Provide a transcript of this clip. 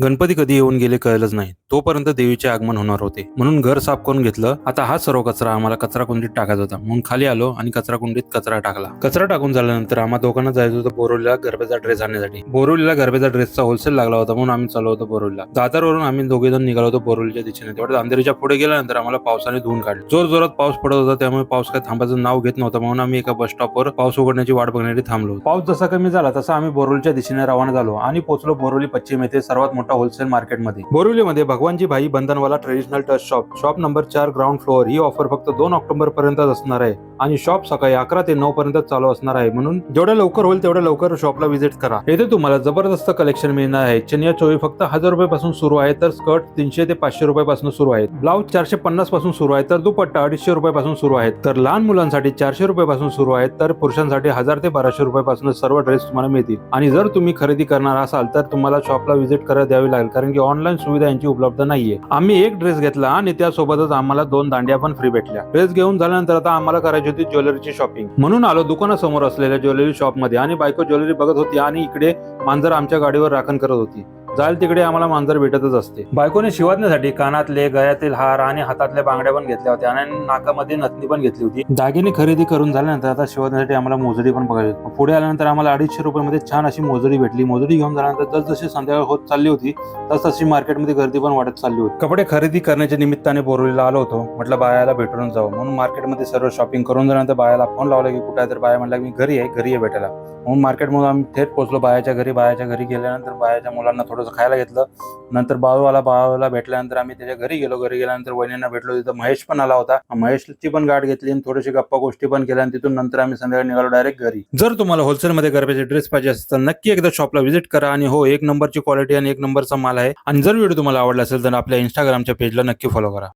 गणपती कधी येऊन गेले कळलंच नाही. तोपर्यंत देवीचे आगमन होणार होते. म्हणून घर साफ करून घेतलं. आता हा सर्व कचरा आम्हाला कचरा कुंडीत टाकायचा होता. म्हणून खाली आलो आणि कचरा कुंडीत कचरा टाकला. कचरा टाकून झाल्यानंतर आम्हा दोघांना जायचं होतं बोरिवलीला गरबेचा ड्रेस आणण्यासाठी. बोरिवलीला गरबेचा ड्रेसचा होलसेल लागला होता म्हणून आम्ही चाललो होतो बोरिवलीला. दादरवरून आम्ही दोघेजण निघालो होतो बोरिवलीच्या दिशेने. तेवढ्या अंधेरीच्या पुढे गेल्यानंतर आम्हाला पावसाने धुवून काढले. जोर जोरात पाऊस पडत होता, त्यामुळे पाऊस काही थांबायचं नाव घेत नव्हता. म्हणून आम्ही एका बस स्टॉपवर पाऊस उघडण्याची वाट बघण्यासाठी थांबलो. पाऊस जसा कमी झाला तसा आम्ही बोरिवलीच्या दिशेने रवाना झालो आणि पोहोचलो बोरिवली पश्चिम येथे सर्वात मोठा होलसेल मार्केटमध्ये. बोरिवलीमध्ये भगवानजी भाई Bandhanwala traditional touch shop number 4 ground floor. ही ऑफर फक्त 2 ऑक्टोबर पर्यंत असणार आहे आणि शॉप सकाळी 11 ते 9 पर्यंत चालू असणार आहे. म्हणून जेवढ्या लवकर होईल तेवढ्या लवकर शॉपला व्हिजिट करा. येथे तुम्हाला जबरदस्त कलेक्शन मिळणार आहे. चनिया चोळी फक्त 1000 रुपये पासून सुरू आहे, तर स्कर्ट 300 ते 500 रुपये पासून सुरू आहेत. ब्लाउज 450 पासून सुरू आहे, तर दुपट्टा 250 रुपये पासून सुरू आहेत. तर लहान मुलांसाठी 400 रुपये पासून सुरू आहेत, तर पुरुषांसाठी 1000 ते 1200 रुपये पासून सर्व ड्रेस तुम्हाला मिळतील. आणि जर तुम्ही खरेदी करणार असाल तर तुम्हाला शॉपला व्हिजिट करायला द्यावी लागेल, कारण की ऑनलाईन सुविधा यांची उपलब्ध नाहीये. आम्ही एक ड्रेस घेतला आणि त्यासोबतच आम्हाला 2 दांड्या पण फ्री भेटल्या. ड्रेस घेऊन झाल्यानंतर आता आम्हाला करायची होती ज्वेलरीची शॉपिंग. म्हणून आलो दुकानासमोर असलेल्या ज्वेलरी शॉप मध्ये आणि बायको ज्वेलरी बघत होती आणि इकडे मांजर आमच्या गाडीवर राखण करत होती. जाईल तिकडे आम्हाला मांजर भेटतच असते. बायकोने शिवण्यासाठी कानातले, गळ्यातील हार आणि हातातल्या बांगड्या पण घेतल्या होत्या आणि नाकामध्ये नथनी पण घेतली होती. दागिने खरेदी करून झाल्यानंतर आता शिवण्यासाठी आम्हाला मोजडी पण बघायची होती. पुढे आल्यानंतर आम्हाला 250 रुपये मध्ये छान अशी मोजडी भेटली. मोजडी घेऊन झाल्यानंतर जसजशी संध्याकाळ होत चालली होती तसतशी मार्केटमध्ये गर्दी पण वाढत चालली होती. कपडे खरेदी करण्याच्या निमित्ताने बोरिवलीला आलो होतो. म्हटलं बायाला भेटून जाऊ म्हणून मार्केटमध्ये सर्व शॉपिंग करून झाल्यानंतर बायाला फोन लावला की कुठे आहे, तर बाया म्हटलं मी घरी आहे भेटायला. म्हणून मार्केटमध्ये आम्ही थेट पोहोचलो बायाच्या घरी. बायाच्या घरी गेल्यानंतर बायाच्या मुलांना थोडंसं खायला घेतलं. नंतर बाळूला भेटल्यानंतर आम्ही त्याच्या घरी गेलो. घरी गेल्यानंतर वहिनींना भेटलो. तिथं महेश पण आला होता. महेशची पण गाठ घेतली आणि थोडीशी गप्पा गोष्टी पण केल्या आणि तिथून नंतर आम्ही संध्याकाळी निघालो डायरेक्ट घरी. जर तुम्हाला होलसेलमध्ये गरब्याचे ड्रेस पाहिजे असेल तर नक्की एकदा शॉपला व्हिजिट करा. आणि हो, 1 नंबरची क्वालिटी आणि 1 नंबरचा माल आहे. आणि जर व्हिडिओ तुम्हाला आवडला असेल तर आपल्या इंस्टाग्रामच्या पेजला नक्की फॉलो करा.